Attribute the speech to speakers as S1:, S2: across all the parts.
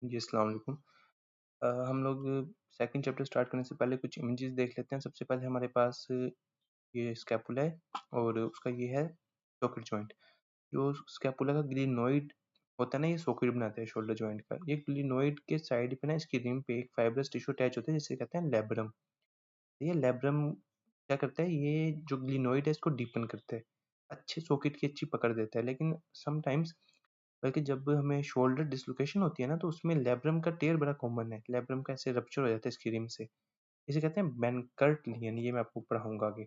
S1: जी, अस्सलाम वालेकुम। हम लोग सेकंड चैप्टर स्टार्ट करने से पहले कुछ इमेजेस देख लेते हैं। सबसे पहले हमारे पास ये स्कैपुला है और उसका ये है सॉकेट जॉइंट। जो स्कैपुला का ग्लिनोइड होता है ना, ये सॉकेट बनाता है शोल्डर जॉइंट का। ये ग्लिनोइड के साइड पे ना, इसकी रिम पे एक फाइब्रस टिश्यू अटैच होता है जिसे कहते हैं लेब्रम। ये लेब्रम क्या करता है, ये जो ग्लिनोइड है इसको डीपन करता है, अच्छे सॉकेट की अच्छी पकड़ देता है। लेकिन समटाइम्स, बल्कि जब हमें शोल्डर डिसलोकेशन होती है ना, तो उसमें लेब्रम का टेयर बड़ा कॉमन है। लेब्रम का ऐसे रप्चर हो जाता है इसकी रिम से। इसे कहते हैं बेनकर्ट लिनियन। ये मैं आपको पढ़ाऊंगा आगे।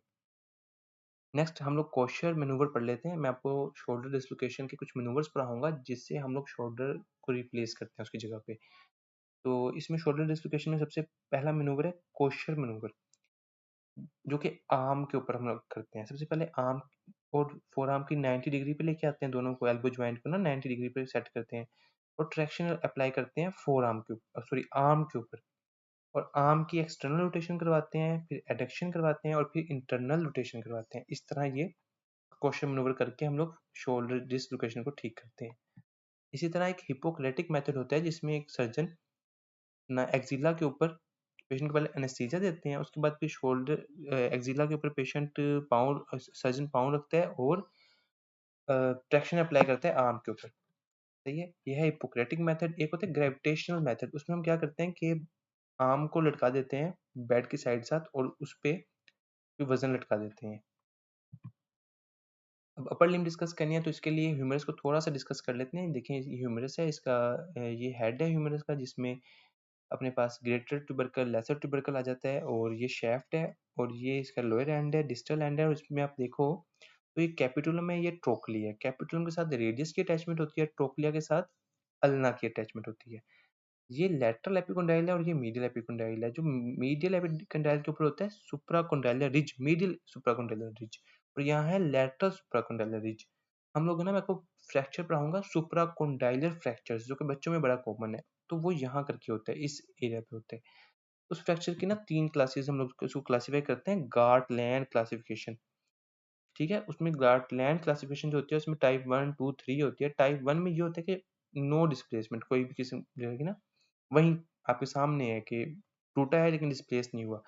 S1: नेक्स्ट हम लोग कोशर मैनूवर पढ़ लेते हैं। मैं आपको शोल्डर डिसलोकेशन के कुछ मैनूवर्स पढ़ाऊंगा जिससे हम लोग शोल्डर को रिप्लेस करते हैं उसकी जगह पे। तो इसमें शोल्डर डिसलोकेशन में सबसे पहला मैनूवर है कोशर मैनूवर, जो कि आर्म के ऊपर हम लोग करते हैं। सबसे पहले आर्म और फोर आर्म की 90 डिग्री पे लेके आते हैं, दोनों को एल्बो ज्वाइंट को ना 90 डिग्री पे सेट करते हैं और ट्रैक्शन अप्लाई करते हैं फोर आर्म के ऊपर, सॉरी आर्म के ऊपर। और आर्म की एक्सटर्नल रोटेशन करवाते हैं, फिर एडक्शन करवाते हैं और फिर इंटरनल रोटेशन करवाते हैं। इस तरह ये क्वेश्चन मनोवर करके हम लोग शोल्डर डिसलोकेशन को ठीक करते हैं। इसी तरह एक हिपोक्रेटिक मेथड होता है जिसमें एक सर्जन ना एक्जिला के ऊपर पेशेंट को पहले एनेस्थीसिया देते हैं, उसके बाद फिर शोल्डर एक्जिला के ऊपर पेशेंट पाँव सर्जन पाँव रखता है और ट्रैक्शन अप्लाई करता है आर्म के ऊपर। सही है, यह है हिपोक्रेटिक मेथड। एक होता है ग्रेविटेशनल मेथड, उसमें हम क्या करते हैं कि आर्म को लटका देते हैं बेड की साइड साथ और उस पे वजन लटका देते हैं। अब अपर लिम्ब डिस्कस करनी है तो इसके लिए ह्यूमरस को थोड़ा सा डिस्कस कर लेते हैं। देखिए ये ह्यूमरस है, इसका ये हेड है ह्यूमरस का, जिसमें अपने पास ग्रेटर ट्यूबरकल लेसर ट्यूबरकल आ जाता है और ये शेफ्ट है और ये इसका लोअर एंड है, डिस्टल एंड है। और इसमें आप देखो तो ये कैपिटुलम है, ये ट्रोक्ली है। कैपिटुलम के साथ रेडियस की अटैचमेंट होती है, ट्रोक्लिया के साथ अल्ना की अटैचमेंट होती है। ये लैटरल एपिकोंडाइल है और ये मीडियल एपिकोंडाइल है। जो मीडियल एपिकोंडाइल के ऊपर होता है supracondylar ridge, medial supracondylar ridge, और यहाँ है लैटरल सुप्राकोंडाइलर रिज। हम लोग ना, मैं आपको फ्रैक्चर पढ़ाऊंगा सुप्राकोंडाइलर फ्रैक्चर्स, जो कि बच्चों में बड़ा कॉमन है। तो वो यहाँ करके होता है, इस एरिया पे होता है। उस फ्रैक्चर की ना 3 क्लासेस हम लोग उसको क्लासिफाई करते हैं, गार्टलैंड क्लासिफिकेशन। ठीक है, उसमें गार्टलैंड क्लासिफिकेशन जो होती है उसमें टाइप 1, 2, 3 होती है। टाइप 1 में ये होता है कि नो डिस्प्लेसमेंट, कोई भी किस्म जगह की ना वहीं आपके सामने है कि टूटा है लेकिन डिस्प्लेस नहीं हुआ।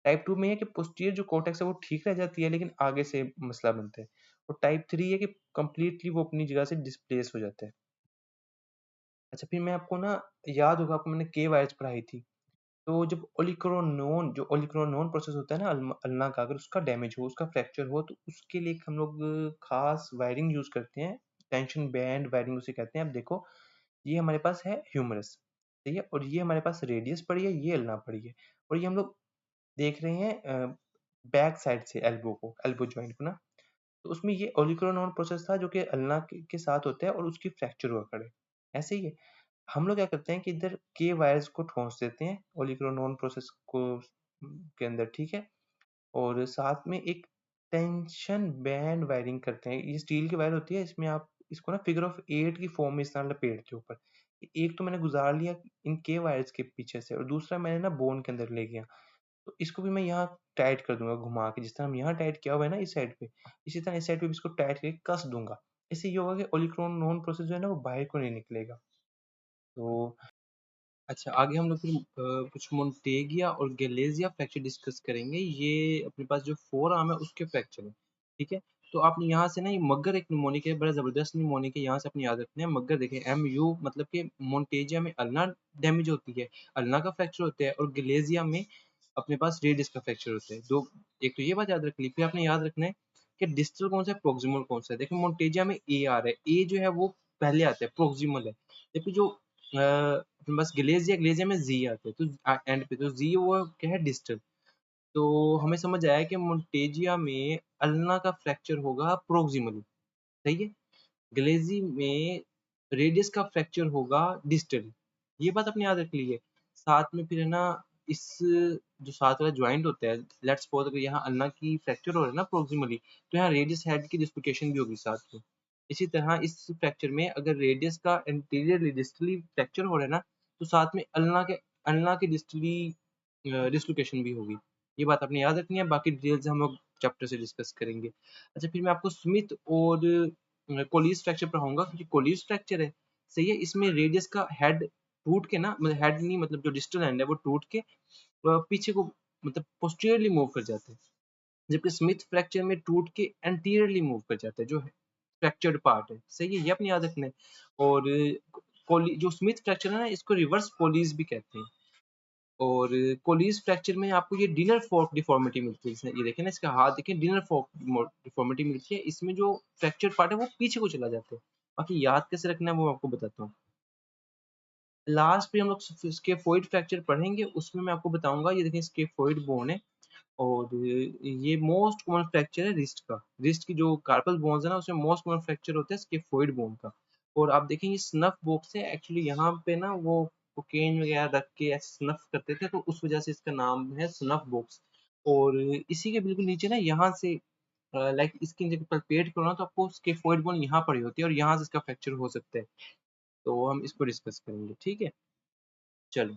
S1: टाइप 2 में है कि पोस्टीरियर जो कॉर्टेक्स है वो ठीक रह जाती है लेकिन आगे से मसला बनता है। और टाइप 3 है कि कंप्लीटली वो अपनी जगह से डिस्प्लेस हो जाता है। अच्छा, फिर मैं आपको ना, याद होगा आपको मैंने के वायर्स पढ़ाई थी। तो जब ओलिक्रोनोन, जो ओलिक्रोनोन प्रोसेस होता है ना अल्ना का, अगर उसका डैमेज हो, उसका फ्रैक्चर हो, तो उसके लिए हम लोग खास वायरिंग यूज करते हैं। टेंशन बैंड वायरिंग उसे कहते हैं। अब देखो, ये हमारे पास है ह्यूमरस, ठीक है, और ये हमारे पास रेडियस पड़ी है, ये अल्ना पड़ी है। और ये हम लोग देख रहे हैं बैक साइड से एल्बो को, एल्बो जॉइंट को ना। तो उसमें ये ओलिक्रोनोन प्रोसेस था जो कि अल्ना के साथ होता है और उसकी फ्रैक्चर हुआ करे। ऐसे ही है, हम लोग क्या करते हैं कि इधर के वायर्स को ठोंस देते हैं ओलिक्रोनोन प्रोसेस को के अंदर, ठीक है। और साथ में एक टेंशन बैंड वायरिंग करते हैं। ये स्टील की वायर होती है, इसमें आप इसको ना फिगर ऑफ 8 की फॉर्म में इस तरह लपेटते हो ऊपर। एक तो मैंने गुजार लिया इन के वायर्स के पीछे से और दूसरा मैंने ना बोन के अंदर ले गया। तो इसको भी मैं यहाँ टाइट कर दूंगा घुमा के, जिस तरह हम यहाँ टाइट किया हुआ है ना इस साइड पे, इसी तरह इस साइड पे भी इसको टाइट करके कस दूंगा। इससे ये होगा कि ओलिक्रोनोन प्रोसेस जो है ना वो बाहर को नहीं निकलेगा। तो अच्छा, आगे हम लोग फिर कुछ मोन्टेगिया और गैलेजिया फ्रैक्चर डिस्कस करेंगे। ये अपने पास जो फोर आर्म है उसके फ्रैक्चर है, ठीक है। तो आपने यहाँ से ना, ये मगर एक निमोनिक है, बड़ा जबरदस्त निमोनिक है, यहाँ से अपने याद रखना है। मगर देखें MU, मतलब कि मोन्टेजिया में अल्ना डैमेज होती है, अल्ना का फ्रैक्चर होता है, और गैलेजिया में अपने पास रेडियस का फ्रैक्चर होता है। दो, एक तो ये बात याद रख ली। फिर आपने याद रखना है कि डिस्टल कौन सा है, प्रोक्सिमल कौन सा है। देखिए मोन्टेजिया में AR है, ए जो है वो पहले आता है, प्रोक्सिमल है। जबकि जो अपने पास ग्लेजिया, ग्लेजिया में जी आते हैं, तो एंड पे तो जी वो क्या है, डिस्टल। तो हमें समझ आया कि मोन्टेजिया में अल्ना का फ्रैक्चर होगा प्रोक्सिमली, सही है। ग्लेजी में रेडियस का फ्रैक्चर होगा डिस्टल। ये बात अपने याद रख लीजिए। साथ में फिर है ना, इस जो साथ वाला ज्वाइंट होता है, लेट्स सपोज अगर यहाँ अल्ना की फ्रैक्चर हो रहा है ना प्रोक्सिमली, तो यहाँ रेडियस हेड की डिस्लोकेशन भी होगी साथ में। इसी तरह इस फ्रैक्चर में अगर रेडियस का एंटीरियरली डिस्टली फ्रैक्चर हो रहा है ना, तो साथ में अल्ना के डिस्टली डिस्लोकेशन भी होगी। ये बात आपने याद रखनी है, बाकी डिटेल्स हम लोग चैप्टर से डिस्कस करेंगे। अच्छा, फिर मैं आपको स्मिथ और कोलिस फ्रैक्चर पढ़ाऊंगा, क्योंकि कोलिस फ्रैक्चर है, सही है, इसमें रेडियस का हेड टूट के ना, मतलब हेड नहीं, मतलब जो डिस्टल एंड है वो टूट के पीछे को मतलब पोस्टीरियरली मूव कर जाते हैं, जबकि स्मिथ फ्रैक्चर में टूट के एंटीरियरली मूव कर जाता है जो फ्रैक्चर्ड पार्ट है। सही है, ये अपनी याद रखना है। और कोली जो स्मिथ फ्रैक्चर है ना, इसको रिवर्स कोलीज भी कहते हैं। और कोलीज फ्रैक्चर में आपको ये डिनर फॉर्क डिफॉर्मिटी मिलती है। इसमें ये देखें ना, इसका हाथ देखें, डिनर फॉर्क डिफॉर्मिटी मिलती है। इसमें जो फ्रैक्चर पार्ट है वो पीछे को चला जाता है। बाकी याद कैसे रखना है वो आपको बताता हूँ। लास्ट पे हम लोग स्केफोइड फ्रैक्चर पढ़ेंगे, उसमें मैं आपको बताऊंगा। ये देखें, स्केफोइड बोन है और ये मोस्ट कॉमन फ्रैक्चर है रिस्ट का। रिस्ट की जो कार्पल बोन्स है ना, उसमें मोस्ट कॉमन फ्रैक्चर होता है स्केफोइड बोन का। और आप देखें, ये स्नफ बॉक्स है एक्चुअली। यहाँ पे ना वो कोकेन वगैरह रख के ऐसे स्नफ करते थे, तो उस वजह से इसका नाम है स्नफ बॉक्स। और इसी के बिल्कुल नीचे ना, यहाँ से लाइक इसकी जगह पलपेट करो ना, तो आपको स्केफोइड बोन यहाँ पड़ी होती है और यहाँ से इसका फ्रैक्चर हो सकता है। तो हम इसको डिस्कस करेंगे, ठीक है। चलो।